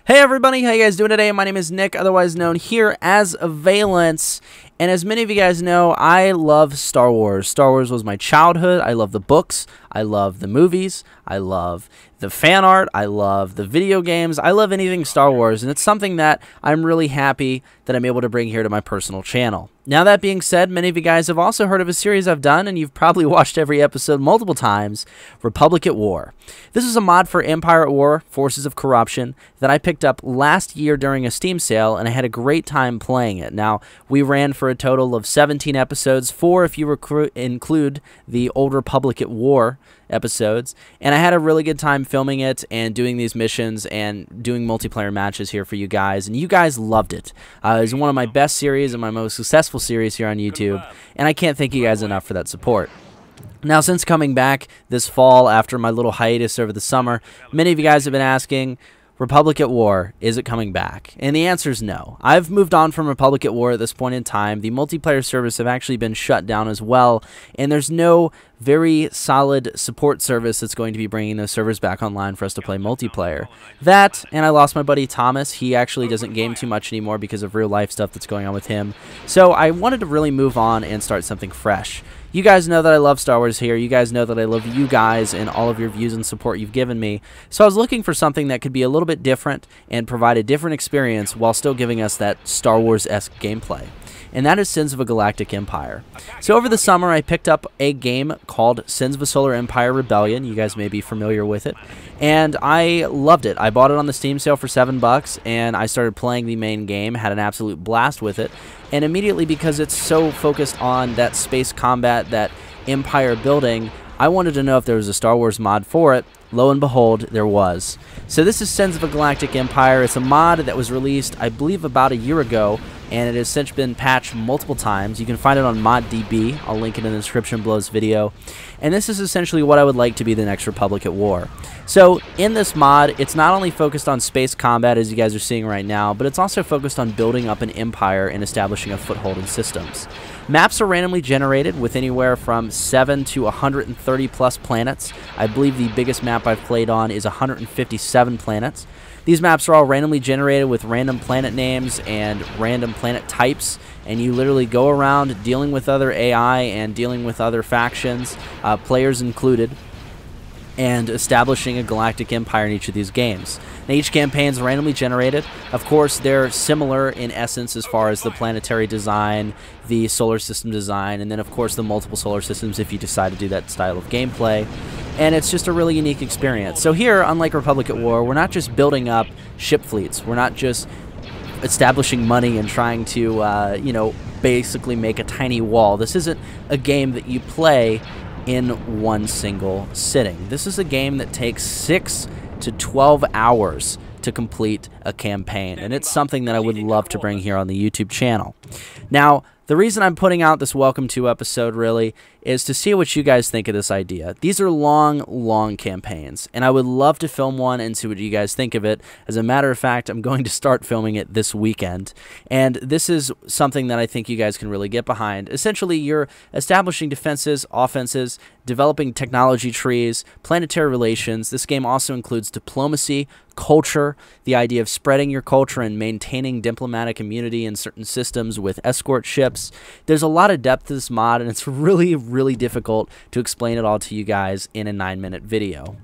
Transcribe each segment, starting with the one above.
Hey everybody, how you guys doing today? My name is Nick, otherwise known here as Avialence, and as many of you guys know, I love Star Wars. Star Wars was my childhood. I love the books, I love the movies, I love the fan art, I love the video games, I love anything Star Wars, and it's something that I'm really happy that I'm able to bring here to my personal channel. Now that being said, many of you guys have also heard of a series I've done, and you've probably watched every episode multiple times, Republic at War. This is a mod for Empire at War, Forces of Corruption, that I picked up last year during a Steam sale, and I had a great time playing it. Now, we ran for a total of 17 episodes, 4 if you include the Old Republic at War episodes, and I had a really good time filming it and doing these missions and doing multiplayer matches here for you guys, and you guys loved it. It was one of my best series and my most successful series here on YouTube, and I can't thank you guys enough for that support. Now, since coming back this fall after my little hiatus over the summer, many of you guys have been asking, Republic at War, is it coming back? And the answer is no. I've moved on from Republic at War at this point in time. The multiplayer service have actually been shut down as well, and there's no very solid support service that's going to be bringing those servers back online for us to play multiplayer. That, and I lost my buddy Thomas. He actually doesn't game too much anymore because of real life stuff that's going on with him. So I wanted to really move on and start something fresh. You guys know that I love Star Wars here. You guys know that I love you guys and all of your views and support you've given me. So I was looking for something that could be a little bit different and provide a different experience while still giving us that Star Wars-esque gameplay. And that is Sins of a Galactic Empire. So over the summer, I picked up a game called Sins of a Solar Empire Rebellion. You guys may be familiar with it. And I loved it. I bought it on the Steam sale for $7, and I started playing the main game, had an absolute blast with it. And immediately, because it's so focused on that space combat, that empire building, I wanted to know if there was a Star Wars mod for it. Lo and behold, there was. So this is Sins of a Galactic Empire. It's a mod that was released, I believe, about a year ago, and it has since been patched multiple times. You can find it on ModDB. I'll link it in the description below this video. And this is essentially what I would like to be the next Republic at War. So in this mod, it's not only focused on space combat, as you guys are seeing right now, but it's also focused on building up an empire and establishing a foothold in systems. Maps are randomly generated with anywhere from 7 to 130 plus planets. I believe the biggest map I've played on is 157 planets. These maps are all randomly generated with random planet names and random planet types, and you literally go around dealing with other AI and dealing with other factions, players included, and establishing a galactic empire in each of these games. Now, each campaign is randomly generated. Of course, they're similar in essence as far as the planetary design, the solar system design, and then of course the multiple solar systems if you decide to do that style of gameplay. And it's just a really unique experience. So here, unlike Republic at War, we're not just building up ship fleets. We're not just establishing money and trying to, you know, basically make a tiny wall. This isn't a game that you play in one single sitting. This is a game that takes 6 to 12 hours to complete a campaign, and it's something that I would love to bring here on the YouTube channel. Now, the reason I'm putting out this Welcome To episode really is to see what you guys think of this idea. These are long campaigns, and I would love to film one and see what you guys think of it. As a matter of fact, I'm going to start filming it this weekend, and this is something that I think you guys can really get behind. Essentially, you're establishing defenses, offenses, developing technology trees, planetary relations. This game also includes diplomacy, culture, the idea of spreading your culture and maintaining diplomatic immunity in certain systems with escort ships. There's a lot of depth to this mod, and it's really difficult to explain it all to you guys in a 9-minute video.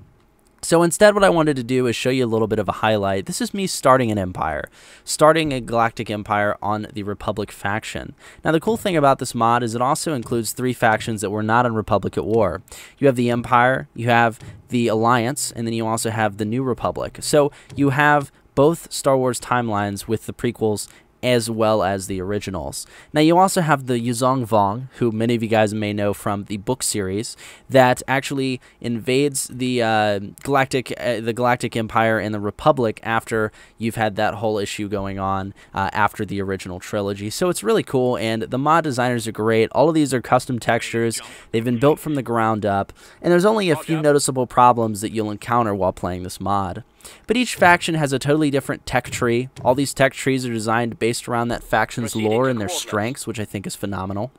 So instead, what I wanted to do is show you a little bit of a highlight. This is me starting an empire, starting a galactic empire on the Republic faction. Now, the cool thing about this mod is it also includes 3 factions that were not in Republic at War. You have the Empire, you have the Alliance, and then you also have the New Republic. So you have both Star Wars timelines with the prequels as well as the originals. Now, you also have the Yuzong Vong, who many of you guys may know from the book series, that actually invades the Galactic Empire and the Republic after you've had that whole issue going on after the original trilogy. So it's really cool, and the mod designers are great. All of these are custom textures. They've been built from the ground up, and there's only a few noticeable problems that you'll encounter while playing this mod. But each faction has a totally different tech tree. All these tech trees are designed based around that faction's lore and their strengths, which I think is phenomenal.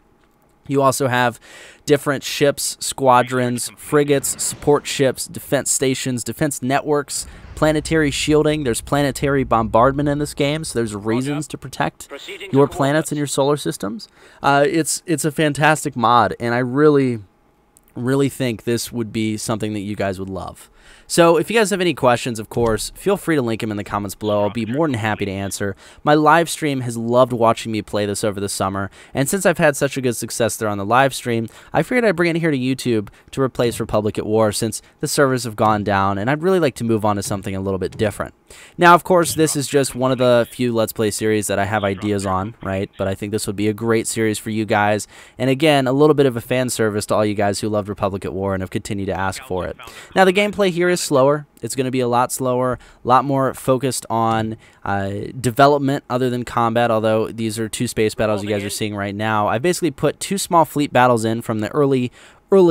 You also have different ships, squadrons, frigates, support ships, defense stations, defense networks, planetary shielding. There's planetary bombardment in this game, so there's reasons to protect your planets and your solar systems. It's a fantastic mod, and I really think this would be something that you guys would love. So if you guys have any questions, of course, feel free to link them in the comments below. I'll be more than happy to answer. My live stream has loved watching me play this over the summer, and since I've had such a good success there on the live stream, I figured I'd bring it here to YouTube to replace Republic at War since the servers have gone down, and I'd really like to move on to something a little bit different. Now, of course, this is just one of the few Let's Play series that I have ideas on, right? But I think this would be a great series for you guys, and again, a little bit of a fan service to all you guys who loved Republic at War and have continued to ask for it. Now, the gameplay here is slower. It's going to be a lot slower, a lot more focused on development other than combat, although these are 2 space battles you guys are seeing right now. I basically put 2 small fleet battles in from the early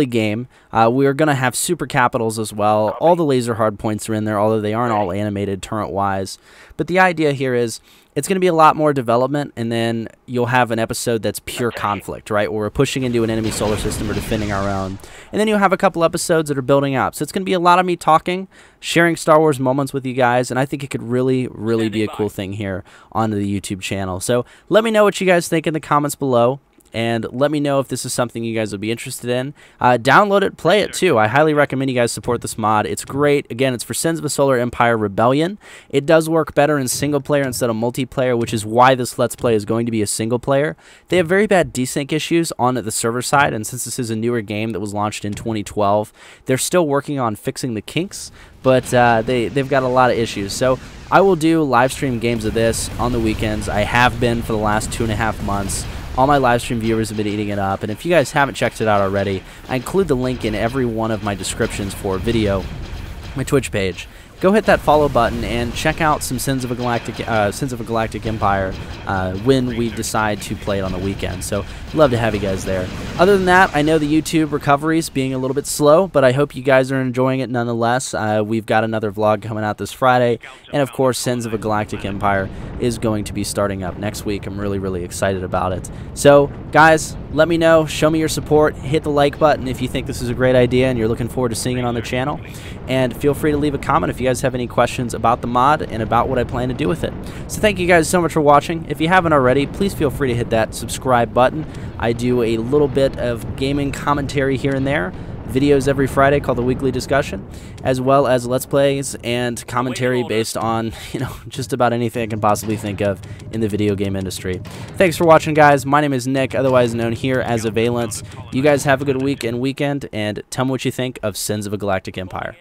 game. We are going to have super capitals as well. All the laser hard points are in there, although they aren't all animated turret-wise. But the idea here is it's going to be a lot more development, and then you'll have an episode that's pure conflict, right, where we're pushing into an enemy solar system or defending our own. And then you'll have a couple episodes that are building up. So it's going to be a lot of me talking, sharing Star Wars moments with you guys, and I think it could really be a cool thing here on the YouTube channel. So let me know what you guys think in the comments below. And let me know if this is something you guys would be interested in. Download it, play it too. I highly recommend you guys support this mod. It's great. Again, it's for Sins of a Solar Empire Rebellion. It does work better in single player instead of multiplayer, which is why this Let's Play is going to be a single player. They have very bad desync issues on the server side, and since this is a newer game that was launched in 2012, they're still working on fixing the kinks, but they've got a lot of issues. So I will do live stream games of this on the weekends. I have been for the last 2.5 months. All my live stream viewers have been eating it up, and if you guys haven't checked it out already, I include the link in every one of my descriptions for video, my Twitch page. Go hit that follow button and check out some Sins of a Galactic Empire when we decide to play it on the weekend. So love to have you guys there. Other than that, I know the YouTube recovery is being a little bit slow, but I hope you guys are enjoying it nonetheless. We've got another vlog coming out this Friday, and of course, Sins of a Galactic Empire is going to be starting up next week. I'm really excited about it. So guys, let me know. Show me your support. Hit the like button if you think this is a great idea and you're looking forward to seeing it on the channel. And feel free to leave a comment if you guys have any questions about the mod and about what I plan to do with it. So thank you guys so much for watching. If you haven't already, please feel free to hit that subscribe button. I do a little bit of gaming commentary here and there, videos every Friday called The Weekly Discussion, as well as Let's Plays and commentary based on, just about anything I can possibly think of in the video game industry. Thanks for watching, guys. My name is Nick, otherwise known here as Avialence. You guys have a good week and weekend, and tell me what you think of Sins of a Galactic Empire.